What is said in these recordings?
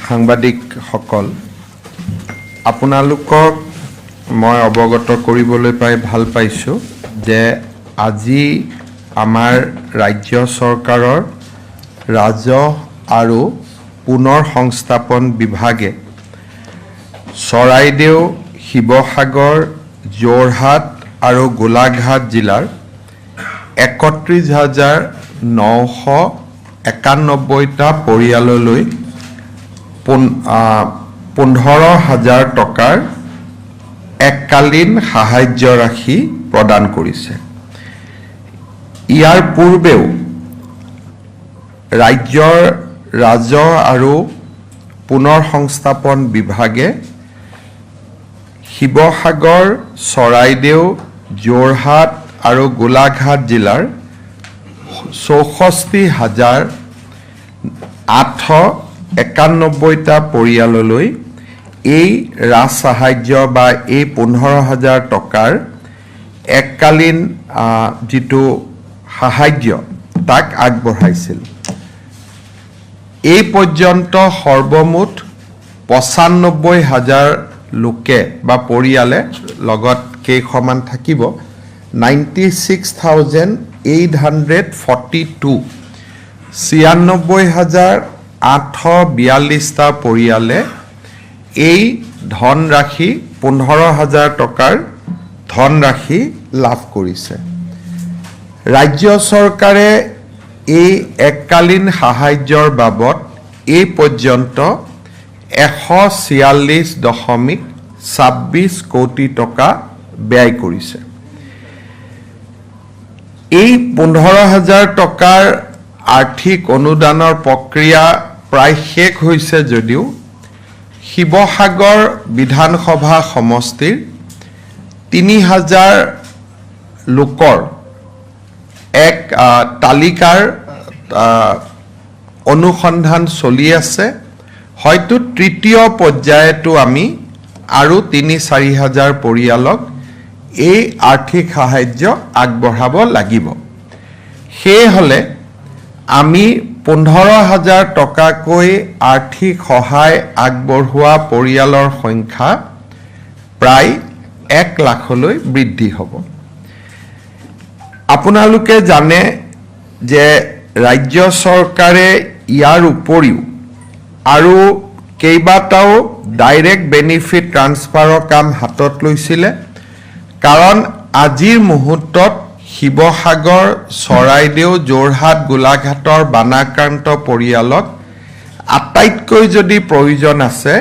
সাংবাদিকসকল আপোনালোকক মই অৱগত কৰিবলৈ পাই ভাল পাইছোঁ যে আজি আমাৰ ৰাজ্য চৰকাৰৰ ৰাজহ আৰু পুনৰ সংস্থাপন বিভাগে চৰাইদেউ, শিৱসাগৰ, যোৰহাট আৰু গোলাঘাট জিলাৰ ৩১,৯৯১টা পৰিয়াললৈ 15,000 টকাৰ এককালীন সাহায্য ৰাশি প্ৰদান কৰিছে। ইয়াৰ পূৰ্বেও ৰাজ্যৰ ৰাজহ আৰু পুনৰ সংস্থাপন বিভাগে শিৱসাগৰ, চৰাইদেউ, যোৰহাট আৰু গোলাঘাট জিলাৰ 64,891টা পৰিয়াললৈ এই ৰাজ সাহায্য বা এই 15,000 টকাৰ এককালীন যিটো সাহায্য তাক আগবঢ়াইছিল। এই পৰ্যন্ত সৰ্বমুঠ 95,000 লোকে বা পৰিয়ালে লগত কেইখনমান থাকিব 96,842 96,842টা পৰিয়ালে এই ধনৰাশি 15,000 টকাৰ ধনৰাশি লাভ কৰিছে। ৰাজ্য চৰকাৰে এই এককালীন সাহায্যৰ বাবদ এই পৰ্যন্ত 146.26 কোটি টকা ব্যয় কৰিছে। এই 15,000 টকাৰ আৰ্থিক অনুদানৰ প্ৰক্ৰিয়া প্ৰায় শেষ হৈছে যদিও শিৱসাগৰ বিধানসভা সমষ্টিৰ 3,000 লোকৰ এক তালিকাৰ অনুসন্ধান চলি আছে। হয়তো তৃতীয় পৰ্যায়তো আমি আৰু 3-4,000 পৰিয়ালক এই আৰ্থিক সাহায্য আগবঢ়াব লাগিব। সেয়েহ'লে আমি 15,000 টকাকৈ আৰ্থিক সহায় আগবঢ়োৱা পৰিয়ালৰ সংখ্যা প্ৰায় 1 লাখলৈ বৃদ্ধি হ'ব। আপোনালোকে জানে যে ৰাজ্য চৰকাৰে ইয়াৰ উপৰিও আৰু কেইবাটাও ডাইৰেক্ট বেনিফিট ট্ৰান্সফাৰৰ কাম হাতত লৈছিলে। কাৰণ আজিৰ মুহূৰ্তত শিৱসাগৰ, চৰাইদেউ, যোৰহাট, গোলাঘাটৰ বানাক্ৰান্ত পৰিয়ালক আটাইতকৈ যদি প্ৰয়োজন আছে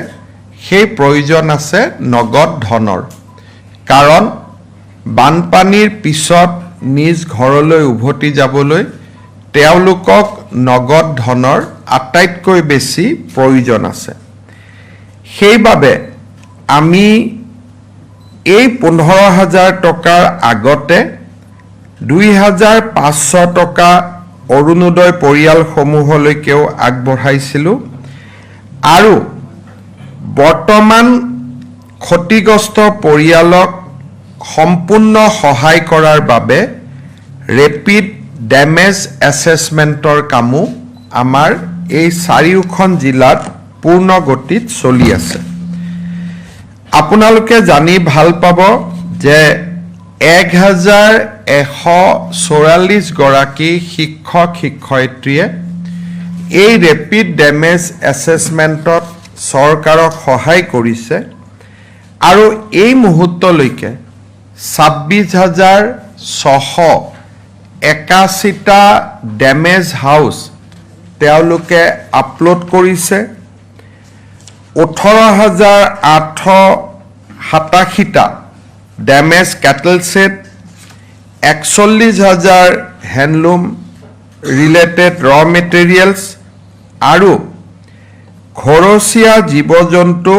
সেই প্ৰয়োজন আছে নগদ ধনৰ। কাৰণ বানপানীৰ পিছত নিজ ঘৰলৈ উভতি যাবলৈ তেওঁলোকক নগদ ধনৰ আটাইতকৈ বেছি প্ৰয়োজন আছে। সেইবাবে আমি এই 15,000 টকাৰ আগতে 2,500 টকা অৰুণোদয় পৰিয়ালসমূহলৈকেও আগবঢ়াইছিলোঁ আৰু বৰ্তমান ক্ষতিগ্ৰস্ত পৰিয়ালক সম্পূৰ্ণ সহায় কৰাৰ বাবে ৰেপিড ডেমেজ এছেছমেণ্টৰ কামো আমাৰ এই 4খন জিলাত পূৰ্ণ গতিত চলি আছে। আপোনালোকে জানি ভাল পাব যে 1,144 গৰাকী শিক্ষক শিক্ষয়িত্ৰীয়ে এই ৰেপিড ডেমেজ এছেছমেণ্টত চৰকাৰক সহায় কৰিছে আৰু এই মুহূৰ্তলৈকে 26,681টা ডেমেজ হাউচ তেওঁলোকে আপলোড কৰিছে। 18,887টা damage cattle shed, 41,000 handloom related ৰ মেটেৰিয়েলছ আৰু ঘৰচীয়া জীৱ জন্তু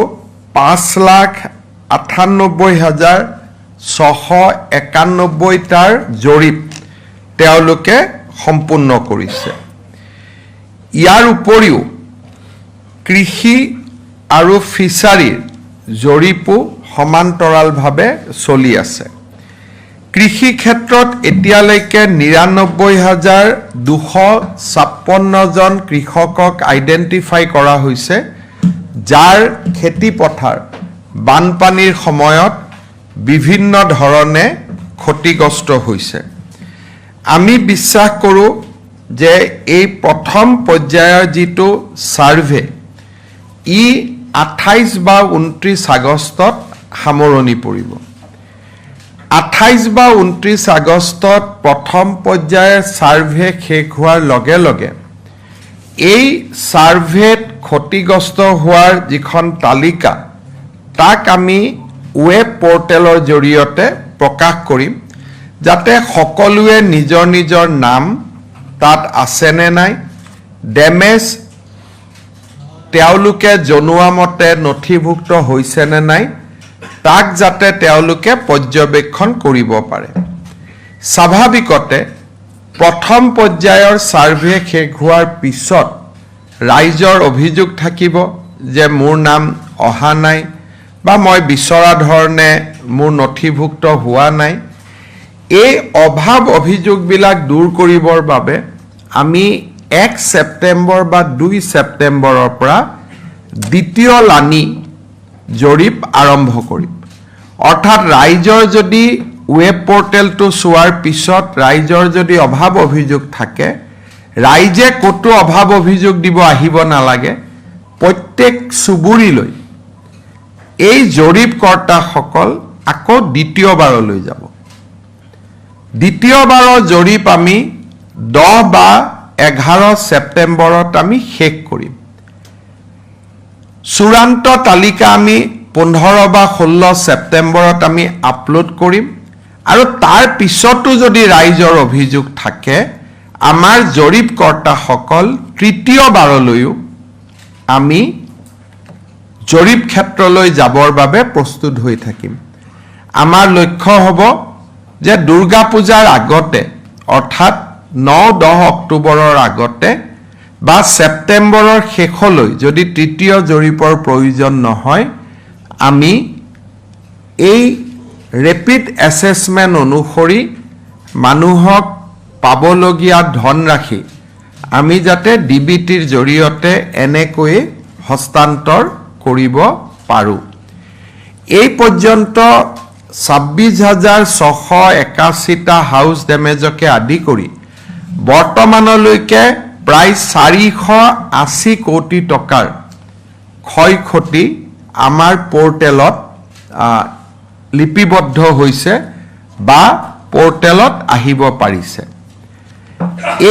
5,98,691টাৰ জৰীপ তেওঁলোকে সম্পূৰ্ণ কৰিছে। ইয়াৰ উপৰিও কৃষি আৰু ফিছাৰীৰ জৰীপো সমান্তৰালভাৱে চলি আছে। কৃষি ক্ষেত্ৰত এতিয়ালৈকে ৯৯,২৫৬ জন কৃষকক আইডেণ্টিফাই কৰা হৈছে, যাৰ খেতি পথাৰ বানপানীৰ সময়ত বিভিন্ন ধৰণে ক্ষতিগ্ৰস্ত হৈছে। আমি বিশ্বাস কৰোঁ যে এই প্ৰথম পৰ্যায়ৰ যিটো ছাৰ্ভে ই ২৮ বা ২৯ আগষ্টত সামৰণি পৰিব। ২৮ বা ২৯ আগষ্টত প্ৰথম পৰ্যায়ৰ ছাৰ্ভে শেষ হোৱাৰ লগে লগে এই ছাৰ্ভেত ক্ষতিগ্ৰস্ত হোৱাৰ যিখন তালিকা তাক আমি ৱেব পৰ্টেলৰ জৰিয়তে প্ৰকাশ কৰিম, যাতে সকলোৱে নিজৰ নিজৰ নাম তাত আছেনে নাই, ডেমেজ তেওঁলোকে জনোৱা মতে নথিভুক্ত হৈছেনে নাই, তাক যাতে তেওঁলোকে পৰ্যবেক্ষণ কৰিব পাৰে। স্বাভাৱিকতে প্ৰথম পৰ্যায়ৰ ছাৰ্ভে শেষ হোৱাৰ পিছত ৰাইজৰ অভিযোগ থাকিব যে মোৰ নাম অহা নাই বা মই বিচৰা ধৰণে মোৰ নথিভুক্ত হোৱা নাই। এই অভাৱ অভিযোগবিলাক দূৰ কৰিবৰ বাবে আমি ১ ছেপ্টেম্বৰ বা ২ ছেপ্টেম্বৰৰ পৰা দ্বিতীয় লানি জৰীপ আৰম্ভ কৰিম। অৰ্থাৎ ৰাইজৰ যদি ৱেব পৰ্টেলটো চোৱাৰ পিছত ৰাইজৰ যদি অভাৱ অভিযোগ থাকে, ৰাইজে ক'তো অভাৱ অভিযোগ দিব আহিব নালাগে। প্ৰত্যেক চুবুৰীলৈ এই জৰীপকৰ্তাসকল আকৌ দ্বিতীয়বাৰলৈ যাব। দ্বিতীয়বাৰৰ জৰীপ আমি ১০ বা ১১ ছেপ্টেম্বৰত আমি শেষ কৰিম। চূড়ান্ত তালিকা আমি ১৫ বা ১৬ ছেপ্টেম্বৰত আমি আপলোড কৰিম। আৰু তাৰ পিছতো যদি ৰাইজৰ অভিযোগ থাকে, আমাৰ জৰীপকৰ্তাসকল তৃতীয়বাৰলৈও আমি জৰীপ ক্ষেত্ৰলৈ যাবৰ বাবে প্ৰস্তুত হৈ থাকিম। আমাৰ লক্ষ্য হ'ব যে দুৰ্গা পূজাৰ আগতে, অৰ্থাৎ ৯-১০ অক্টোবৰৰ আগতে বা ছেপ্টেম্বৰৰ শেষলৈ যদি তৃতীয় জৰীপৰ প্ৰয়োজন নহয়, আমি এই ৰেপিড এছেছমেণ্ট অনুসৰি মানুহক পাবলগীয়া ধনৰাশি আমি যাতে DBTৰ জৰিয়তে এনেকৈয়ে হস্তান্তৰ কৰিব পাৰোঁ। এই পৰ্যন্ত ২৬,৬৮১টা হাউচ ডেমেজকে আদি কৰি বৰ্তমানলৈকে প্ৰায় ৪৮০ কোটি টকাৰ ক্ষয় ক্ষতি আমাৰ পৰ্টেলত লিপিবদ্ধ হৈছে বা পৰ্টেলত আহিব পাৰিছে।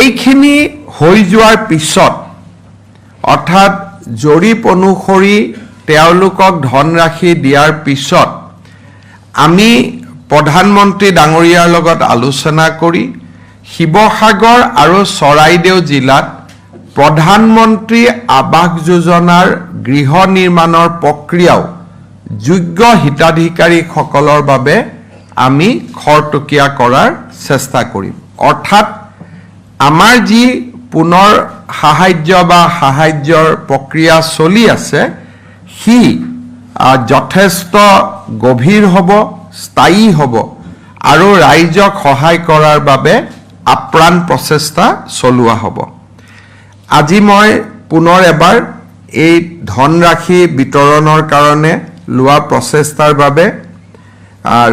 এইখিনি হৈ যোৱাৰ পিছত, অৰ্থাৎ জৰীপ অনুসৰি তেওঁলোকক ধনৰাশি দিয়াৰ পিছত আমি প্ৰধানমন্ত্ৰী ডাঙৰীয়াৰ লগত আলোচনা কৰি শিৱসাগৰ আৰু চৰাইদেউ জিলাত প্ৰধানমন্ত্ৰী আৱাস যোজনাৰ গৃহ নিৰ্মাণৰ প্ৰক্ৰিয়াও যোগ্য হিতাধিকাৰীসকলৰ বাবে আমি খৰতকীয়া কৰাৰ চেষ্টা কৰিম। অৰ্থাৎ আমাৰ যি পুনৰ সাহায্য বা সাহায্যৰ প্ৰক্ৰিয়া চলি আছে, সি যথেষ্ট গভীৰ হ'ব, স্থায়ী হ'ব আৰু ৰাইজক সহায় কৰাৰ বাবে আপ্ৰাণ প্ৰচেষ্টা চলোৱা হ'ব। আজি মই পুনৰ এবাৰ এই ধনৰাশি বিতৰণৰ কাৰণে লোৱা প্ৰচেষ্টাৰ বাবে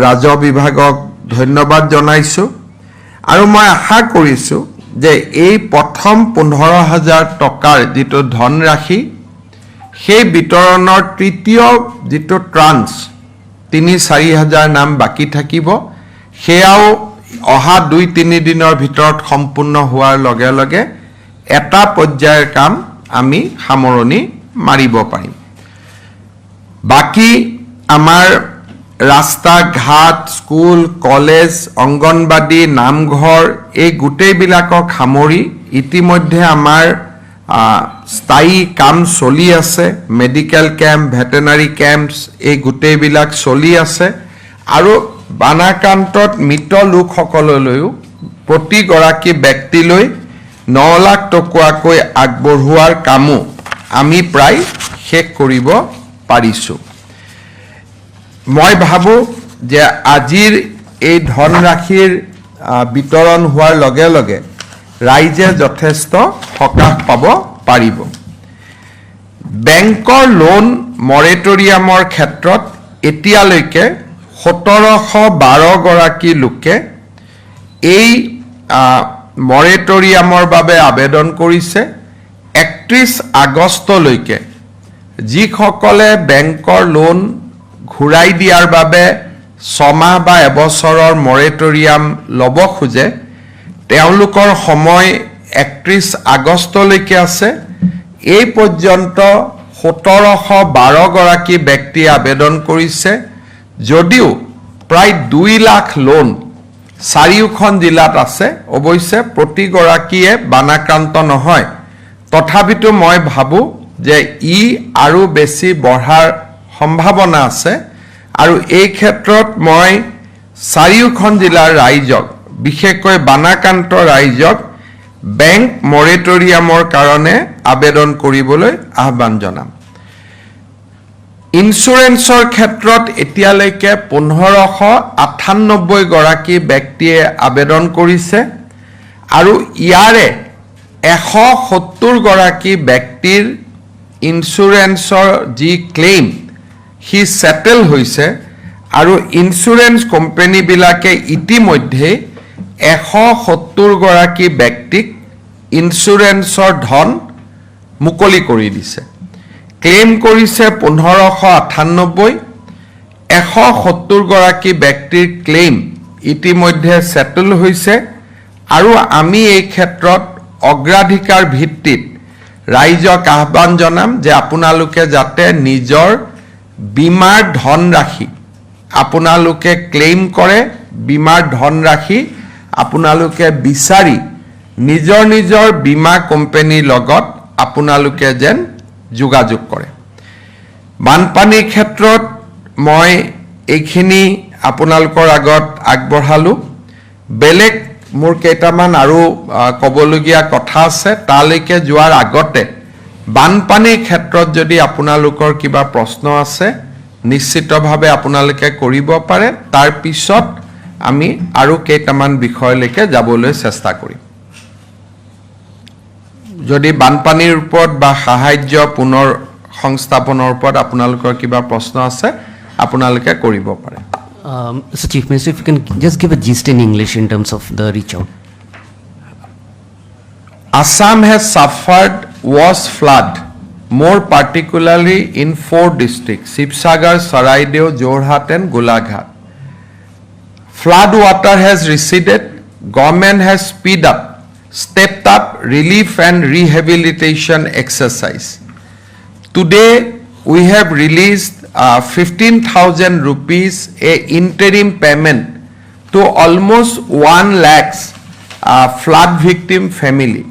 ৰাজহ বিভাগক ধন্যবাদ জনাইছোঁ আৰু মই আশা কৰিছোঁ যে এই প্ৰথম ১৫,০০০ টকাৰ যিটো ধনৰাশি, সেই বিতৰণৰ তৃতীয় যিটো ট্ৰান্স ৩-৪ হাজাৰ নাম বাকী থাকিব, সেয়াও অহা ২-৩ দিনৰ ভিতৰত সম্পূৰ্ণ হোৱাৰ লগে লগে এটা পৰ্যায়ৰ কাম আমি সামৰণি মাৰিব পাৰিম। বাকী আমাৰ ৰাস্তা ঘাট, স্কুল, কলেজ, অংগনবাদী, নামঘৰ এই গোটেইবিলাকক সামৰি ইতিমধ্যে আমাৰ স্থায়ী কাম চলি আছে। মেডিকেল কেম্প, ভেটেনাৰী কেম্পছ এই গোটেইবিলাক চলি আছে আৰু বানাক্ৰান্তত মৃত লোকসকললৈও প্ৰতিগৰাকী ব্যক্তিলৈ ৯ লাখ টকাকৈ আগবঢ়োৱাৰ কামো আমি প্ৰায় শেষ কৰিব পাৰিছোঁ। মই ভাবোঁ যে আজিৰ এই ধনৰাশিৰ বিতৰণ হোৱাৰ লগে লগে ৰাইজে যথেষ্ট সকাহ পাব পাৰিব বেংকৰ লোন মৰেটৰিয়ামৰ ক্ষেত্ৰত এতিয়ালৈকে 1712 গৰাকী লোকে এই মৰেটৰিয়ামৰ বাবে আবেদন কৰিছে 31 আগষ্টলৈকে যিসকলে বেংকৰ লোন ঘূৰাই দিয়াৰ বাবে 6 মাহ বা এবছৰৰ মৰেটৰিয়াম ল'ব খোজে তেওঁলোকৰ সময় 31 আগষ্টলৈকে আছে এই পৰ্যন্ত 1712 গৰাকী ব্যক্তি আবেদন কৰিছে যদিও প্ৰায় 2 লাখ লোন চাৰিওখন জিলাত আছে অৱশ্যে প্ৰতি গৰাকীয়ে বানাক্ৰান্ত নহয় তথাপিতো মই ভাবো যে ই আৰু বেছি বঢ়াৰ সম্ভাৱনা আছে আৰু এই ক্ষেত্ৰত মই চাৰিওখন জিলাৰ ৰাইজক বিশেষকৈ বানাক্ৰান্ত ৰাইজক বেংক মৰেটৰিয়ামৰ কাৰণে আবেদন কৰিবলৈ আহ্বান জনাম ইন্স্যুৰেন্সৰ ক্ষেত্ৰত এতিয়ালৈকে 1598 গৰাকী ব্যক্তিয়ে আবেদন কৰিছে আৰু ইয়াৰে 170 গৰাকী ব্যক্তিৰ ইন্স্যুৰেন্সৰ যি ক্লেইম হি সেটেল হৈছে আৰু ইন্স্যুৰেন্স কোম্পানী বিলাকে ইতিমধ্যে 170 গৰাকী ব্যক্তিক ইন্স্যুৰেন্সৰ ধন মুকলি কৰি দিছে ক্লেইম কৰিছে 1598 170 গৰাকী ব্যক্তিৰ ক্লেইম ইতিমধ্যে সেটেল হৈছে আৰু আমি এই ক্ষেত্ৰত অগ্ৰাধিকাৰ ভিত্তিত ৰাইজক আহ্বান জনাম যে আপোনালোকে যাতে নিজৰ বীমাৰ ধনৰাশি আপোনালোকে ক্লেইম কৰে বীমাৰ ধনৰাশি আপোনালোকে বিচাৰি নিজৰ নিজৰ বীমা কোম্পানীৰ লগত আপোনালোকে যেন যোগাযোগ কৰে বানপানীৰ ক্ষেত্ৰত মই এইখিনি আপোনালোকৰ আগত আগবঢ়ালো বেলেগ মোৰ কেইটামান আৰু কবলগীয়া কথা আছে তালৈকে যোৱাৰ আগতে বানপানীৰ ক্ষেত্ৰত যদি আপোনালোকৰ কিবা প্ৰশ্ন আছে নিশ্চিতভাৱে আপোনালোকে কৰিব পাৰে তাৰ পিছত আমি আৰু কেইটামান বিষয়লৈকে যাবলৈ চেষ্টা কৰিম যদি বানপানীৰ ওপৰত বা সাহায্য পুনৰ সংস্থাপনৰ ওপৰত আপোনালোকৰ কিবা প্ৰশ্ন আছে আপোনালোকে কৰিব পাৰে So Chief Minister, if you can just give a gist in English in terms of the reach out. Assam has suffered worse flood, more particularly in 4 districts, Sibsagar, Saraideo, Jorhat and Golaghat. Flood water has receded, government has stepped up relief and rehabilitation exercise. Today, we have released 15,000 rupees a interim payment to almost 1 lakh flood victim family.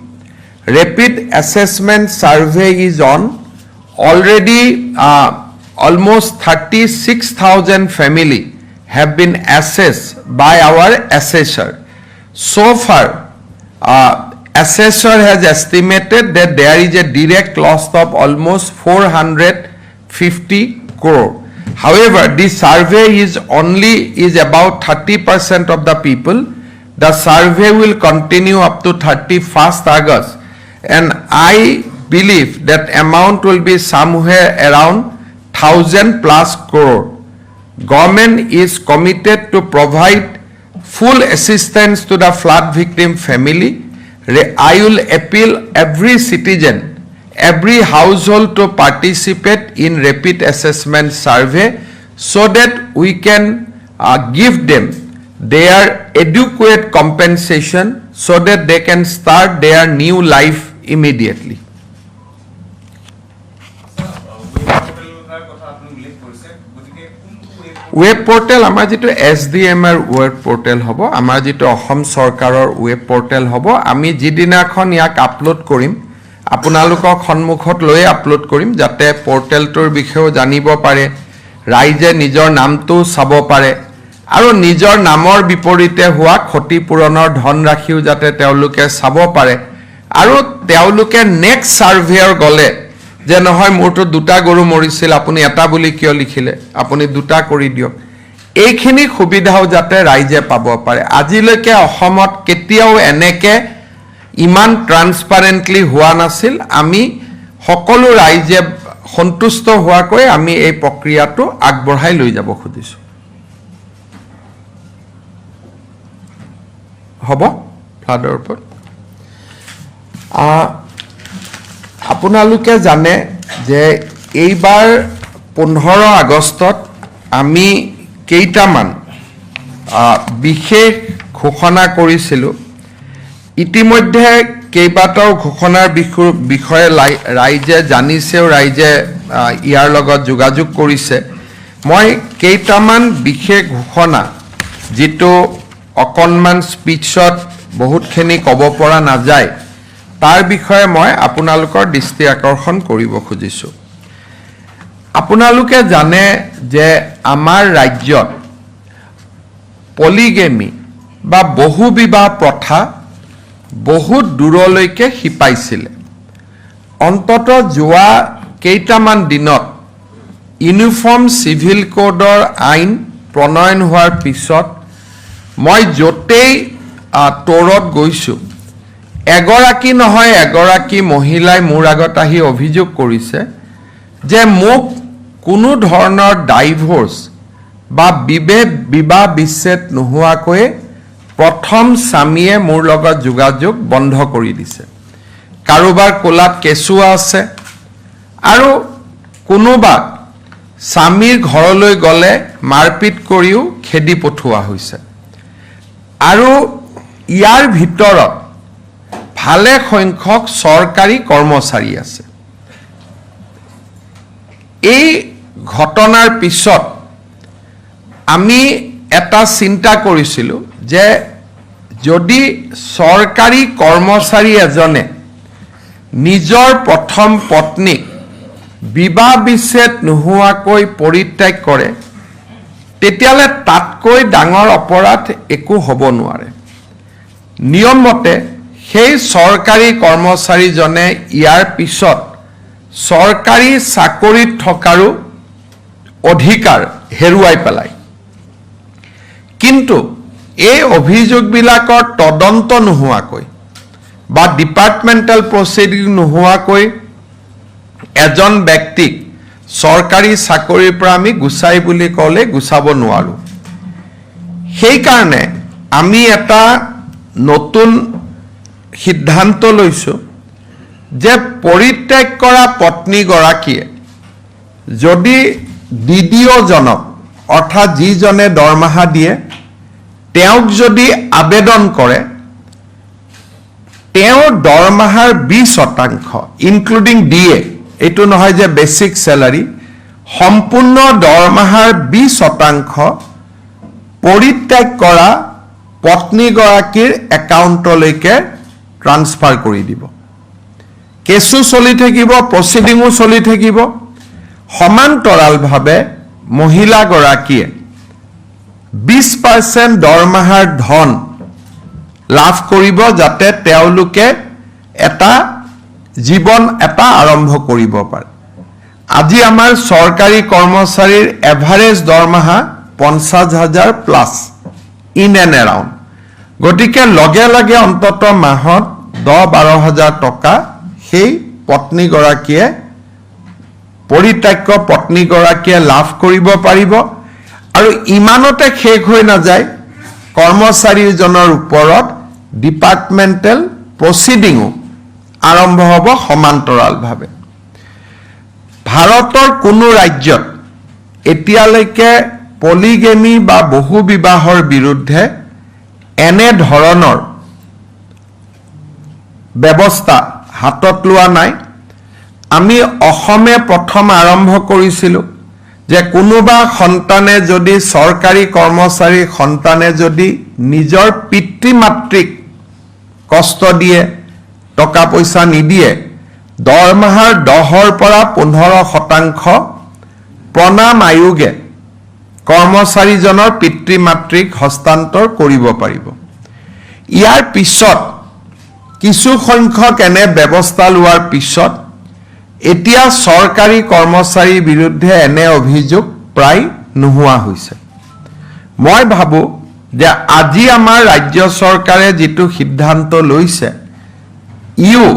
Rapid assessment survey is on. Already almost 36,000 family have been assessed by our assessor. So far, assessor has estimated that there is a direct loss of almost 450 crore. However, this survey is about 30% of the people. The survey will continue up to 31st August, and I believe that amount will be somewhere around 1,000 plus crore. Government is committed to provide full assistance to the flood victim family. I will appeal every citizen, every household to participate in rapid assessment survey so that we can give them their adequate compensation so that they can start their new life immediately. Web portal আমাৰ যেটো SDMৰ web portal হ'ব আমাৰ যেটো অসম চৰকাৰৰ web portal হ'ব আমি যিদিনাখন ইয়াক আপলোড কৰিম আপোনালোকক সন্মুখত লৈ আপলোড কৰিম যাতে পৰ্টেলটোৰ বিষয়ে জানিব পাৰে ৰাইজে নিজৰ নামটো চাব পাৰে আৰু নিজৰ নামৰ বিপৰীতে হোৱা ক্ষতিপূৰণৰ ধনৰাশিও যাতে তেওঁলোকে চাব পাৰে আৰু তেওঁলোকে নেক্সট সাৰ্ভেৰ গলে যে নহয় মোৰটো দুটা গৰু মৰিছিল আপুনি এটা বুলি কিয় লিখিলে আপুনি দুটা কৰি দিয়ক এইখিনি সুবিধাও যাতে ৰাইজে পাব পাৰে আজিলৈকে অসমত কেতিয়াও এনেকে ইমান ট্ৰান্সপাৰেন্টলি হোৱা নাছিল আমি সকলো ৰাইজে সন্তুষ্ট হোৱাকৈ আমি এই প্ৰক্ৰিয়াটো আগবঢ়াই লৈ যাব খুজিছো হ'ব ফ্লাডৰ ওপৰত আপোনালোকে জানে যে এইবাৰ 15 আগষ্টত আমি কেইটামান বিশেষ ঘোষণা কৰিছিলোঁ ইতিমধ্যে কেইবাটাও ঘোষণাৰ বিষয়ে ৰাইজে জানিছেও ৰাইজে ইয়াৰ লগত যোগাযোগ কৰিছে মই কেইটামান বিশেষ ঘোষণা যেটো অকনমান স্পিচত বহুতখিনি ক'ব পৰা নাযায় তাৰ বিষয়ে মই আপোনালোকৰ দৃষ্টি আকৰ্ষণ কৰিব খুজিছো আপোনালোকে জানে যে আমাৰ ৰাজ্যত পলিগেমি বা বহুবিবাহ প্ৰথা বহুত দূৰলৈকে হিপাইছিল অন্তত যোৱা কেইটামান দিনত ইউনিফৰ্ম সিভিল কোডৰ আইন প্ৰণয়ন হোৱাৰ পিছত মই যতেই তোৰত গৈছো এগৰাকী নহয় এগৰাকী মহিলাই মোৰ আগত আহি অভিযোগ কৰিছে যে মোক কোনো ধৰণৰ ডাইভোৰ্স বা বিবাহ বিচ্ছেদ নোহোৱাকৈ প্ৰথম স্বামীয়ে মোৰ লগত যোগাযোগ বন্ধ কৰি দিছে কাৰোবাৰ কোলাত কেঁচুৱা আছে আৰু কোনোবা স্বামীৰ ঘৰলৈ গলে মাৰপিট কৰিও খেদি পঠোৱা হৈছে আৰু ইয়াৰ ভিতৰত ভালে সংখ্যক চৰকাৰী কৰ্মচাৰী আছে এই ঘটনাৰ পিছত আমি এটা চিন্তা কৰিছিলো যে যদি চৰকাৰী কৰ্মচাৰী এজনে নিজৰ প্ৰথম পত্নীক বিবাহ বিচ্ছেদ নোহোৱাকৈ পৰিত্যাগ কৰে তেতিয়ালে তাতকৈ ডাঙৰ অপৰাধ একো হ'ব নোৱাৰে নিয়মমতে সেই চৰকাৰী কৰ্মচাৰীজনে ইয়াৰ পিছত চৰকাৰী চাকৰিত থকাৰো অধিকাৰ হেৰুৱাই পেলায় কিন্তু এই অভিযোগবিলাকৰ তদন্ত নোহোৱাকৈ বা ডিপাৰ্টমেণ্টেল প্ৰচিডিং নোহোৱাকৈ এজন ব্যক্তিক চৰকাৰী চাকৰিৰ পৰা আমি গুচাই বুলি ক'লে গুচাব নোৱাৰো সেই কাৰণে আমি এটা নতুন সিদ্ধান্ত লৈছো যে পৰিত্যাগ কৰা পত্নী গৰাকীয়ে যদি ডিডিঅ জনক অৰ্থাৎ যিজনে দৰমহা দিয়ে তেওঁক যদি আবেদন কৰে তেওঁৰ দৰমহাৰ 20% ইনক্লুডিং ডিএ এটো নহয় যে বেসিক স্যালাৰি সম্পূৰ্ণ দৰমহাৰ 20% পৰিত্যাগ কৰা পত্নী গৰাকীৰ একাউণ্টলৈকে ট্ৰান্সফাৰ কৰি দিব কেছু চলি থাকিব প্ৰসিডিংও চলি থাকিব সমান্তৰালভাৱে মহিলা গৰাকীয়ে 20% দৰমহাৰ ধন লাভ কৰিব যাতে তেওঁলোকে এটা জীৱন এটা আৰম্ভ কৰিব পাৰে আজি আমাৰ চৰকাৰী কৰ্মচাৰীৰ এভাৰেজ দৰমহা 50,000 প্লাস ইন এণ্ড এৰাউণ্ড গতিকে লগে লগে অন্তত মাহত 10-12,000 টকা সেই পত্নী গৰাকীয়ে পৰিত্যাগ পত্নী গৰাকীয়ে লাভ কৰিব পাৰিব আৰু ইমানতে শেষ হৈ নাযায় কৰ্মচাৰীজনৰ ওপৰত ডিপাৰ্টমেণ্টেল প্ৰচিডিংও আৰম্ভ হ'ব সমান্তৰালভাৱে ভাৰতৰ কোনো ৰাজ্যত এতিয়ালৈকে পলিগেমি বা বহু বিবাহৰ বিৰুদ্ধে এনে ধৰণৰ ব্যৱস্থা হাতত লোৱা নাই আমি অসমে প্ৰথম আৰম্ভ কৰিছিলো যে কোনোবা সন্তানে যদি চৰকাৰী কৰ্মচাৰী সন্তানে যদি নিজৰ পিতৃ মাতৃক কষ্ট দিয়ে টকা পইচা নিদিয়ে দৰমহাৰ 10 পৰা 15% প্ৰণাম আয়োগে কৰ্মচাৰীজনৰ পিতৃ মাতৃক হস্তান্তৰ কৰিব পাৰিব ইয়াৰ পিছত কিছু সংখ্যক এনে ব্যৱস্থা লোৱাৰ পিছত এতিয়া চৰকাৰী কৰ্মচাৰীৰ বিৰুদ্ধে এনে অভিযোগ প্ৰায় নোহোৱা হৈছে মই ভাবো যে আজি আমাৰ ৰাজ্য চৰকাৰে যেটো সিদ্ধান্ত লৈছে ইও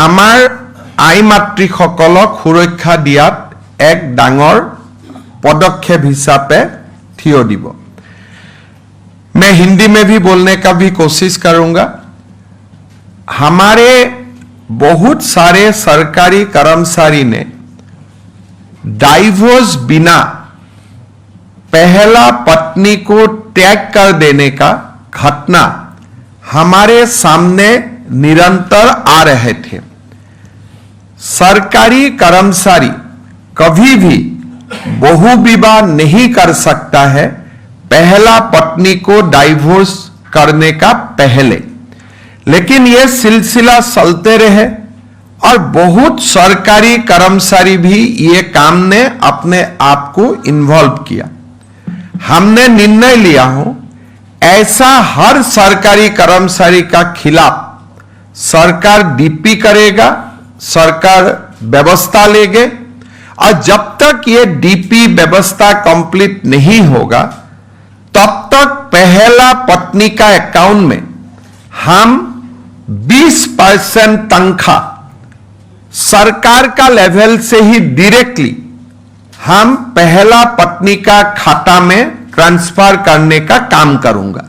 আমাৰ আই মাতৃসকলক সুৰক্ষা দিয়াত এক ডাঙৰ পদক্ষেপ হিচাপে থিয় দিব मैं हिंदी में भी बोलने का भी कोशिश करूंगा हमारे बहुत सारे सरकारी कर्मचारी ने डाइवोर्स बिना पहला पत्नी को त्याग कर देने का घटना हमारे सामने निरंतर आ रहे थे सरकारी कर्मचारी कभी भी बहु विवाह नहीं कर सकता है पहला पत्नी को डाइवोर्स करने का पहले लेकिन यह सिलसिला चलते रहे और बहुत सरकारी कर्मचारी भी ये काम ने अपने आप को इन्वॉल्व किया हमने निर्णय लिया हो ऐसा हर सरकारी कर्मचारी का खिलाफ सरकार डीपी करेगा सरकार व्यवस्था लेगे और जब तक ये डीपी व्यवस्था कंप्लीट नहीं होगा तब तक पहला पत्नी का अकाउंट में हम 20% तनख्वाह सरकार का लेवल से ही डायरेक्टली हम पहला पत्नी का खाता में ट्रांसफर करने का काम करूंगा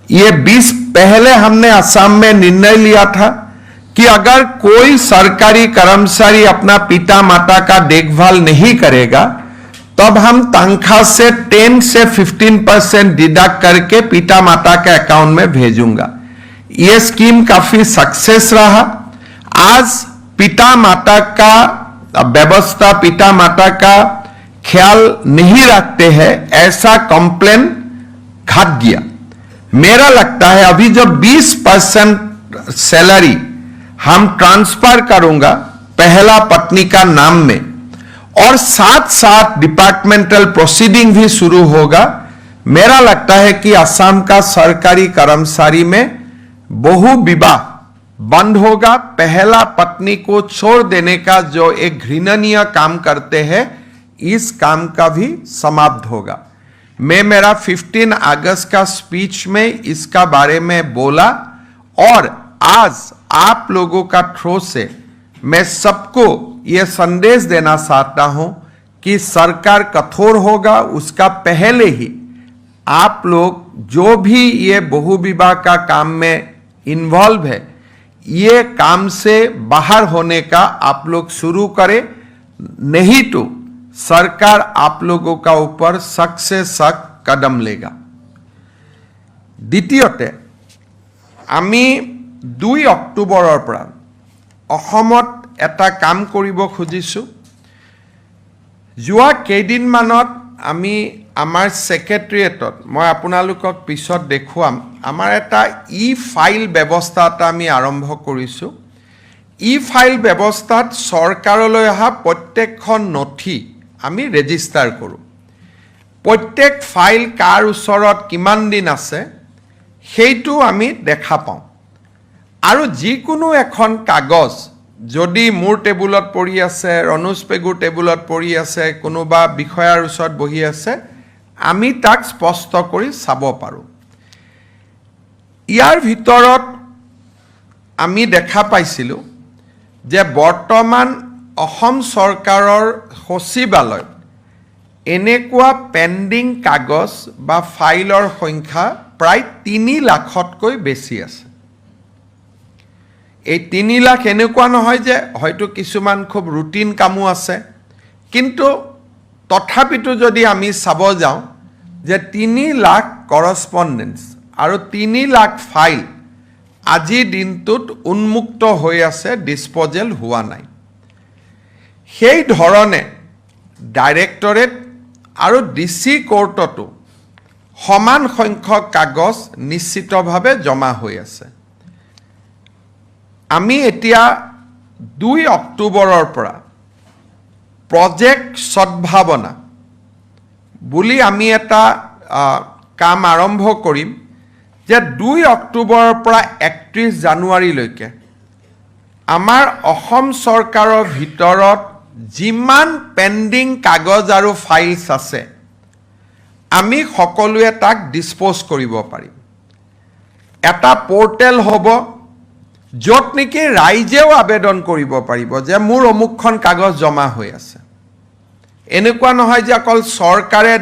ये 20 पहले हमने असम में निर्णय लिया था कि अगर कोई सरकारी कर्मचारी अपना पिता माता का देखभाल नहीं करेगा तब हम तनख्वाह से 10 से 15% डिडक्ट करके पिता माता के अकाउंट में भेजूंगा ये स्कीम काफी सक्सेस रहा आज पिता माता का व्यवस्था पिता माता का ख्याल नहीं रखते हैं ऐसा कंप्लेन घट गया मेरा लगता है अभी जो 20% सैलरी हम ट्रांसफर करूंगा पहला पत्नी का नाम में और साथ साथ डिपार्टमेंटल प्रोसीडिंग भी शुरू होगा मेरा लगता है कि असम का सरकारी कर्मचारी में बहु विवाह बंद होगा पहला पत्नी को छोड़ देने का जो एक घृणनीय काम करते हैं इस काम का भी समाप्त होगा मैं मेरा 15 अगस्त का स्पीच में इसका बारे में बोला और आज आप लोगों का थ्रू से मैं सबको यह संदेश देना चाहता हूं कि सरकार कठोर होगा उसका पहले ही आप लोग जो भी ये बहु विवाह का काम में इन्वॉल्व है ये काम से बाहर होने का आप लोग शुरू करें नहीं तो सरकार आप लोगों का ऊपर सख्त से सख्त कदम लेगा द्वितीयते आमी 2 অক্টোবৰৰ পৰা অসমত এটা কাম কৰিব খুজিছো যোৱা কেইদিনমানত আমি আমাৰ সেক্ৰেটাৰিয়েটত মই আপোনালোকক পিছত দেখুৱাম আমাৰ এটা ই ফাইল ব্যৱস্থা এটা আমি আৰম্ভ কৰিছো ই ফাইল ব্যৱস্থাত চৰকাৰলৈ অহা প্ৰত্যেকখন নথি আমি ৰেজিষ্টাৰ কৰো প্ৰত্যেক ফাইল কাৰ ওচৰত কিমান দিন আছে সেইটো আমি দেখা পাওঁ আৰু যিকোনো এখন কাগজ যদি মোৰ টেবুলত পৰি আছে ৰনোজ পেগুৰ টেবুলত পৰি আছে কোনোবা বিষয়াৰ ওচৰত বহি আছে আমি তাক স্পষ্ট কৰি চাব পাৰো ইয়াৰ ভিতৰত আমি দেখা পাইছিলো যে বৰ্তমান অসম চৰকাৰৰ সচিবালয়ত এনেকুৱা পেন্ডিং কাগজ বা ফাইলৰ সংখ্যা প্ৰায় 3 লাখতকৈ বেছি আছে এই 3 লাখ এনেকুৱা নহয় যে হয়তো কিছুমান খুব ৰুটিন কামো আছে কিন্তু তথাপিতো যদি আমি চাব যাওঁ যে 3 লাখ করসপন্ডেন্স আৰু 3 লাখ ফাইল আজি দিনটোত উন্মুক্ত হৈ আছে ডিসপোজেল হোৱা নাই সেই ধৰণে ডাইৰেক্টৰেট আৰু ডিসি কোৰ্টতো সমান সংখ্যক কাগজ নিশ্চিতভাৱে জমা হৈ আছে আমি এতিয়া 2 অক্টোবৰৰ পৰা প্ৰজেক্ট সদ্ভাৱনা বুলি আমি এটা কাম আৰম্ভ কৰিম যে 2 অক্টোবৰৰ পৰা 31 জানুৱাৰীলৈকে আমাৰ অসম চৰকাৰৰ ভিতৰত যিমান পেন্ডিং কাগজ আৰু ফাইলছ আছে আমি সকলোৱে তাক ডিসপোজ কৰিব পাৰিম এটা পোৰ্টেল হ'ব য'ত নেকি ৰাইজেও আবেদন কৰিব পাৰিব যে মোৰ অমুকখন কাগজ জমা হৈ আছে এনেকুৱা নহয় যে অকল চৰকাৰে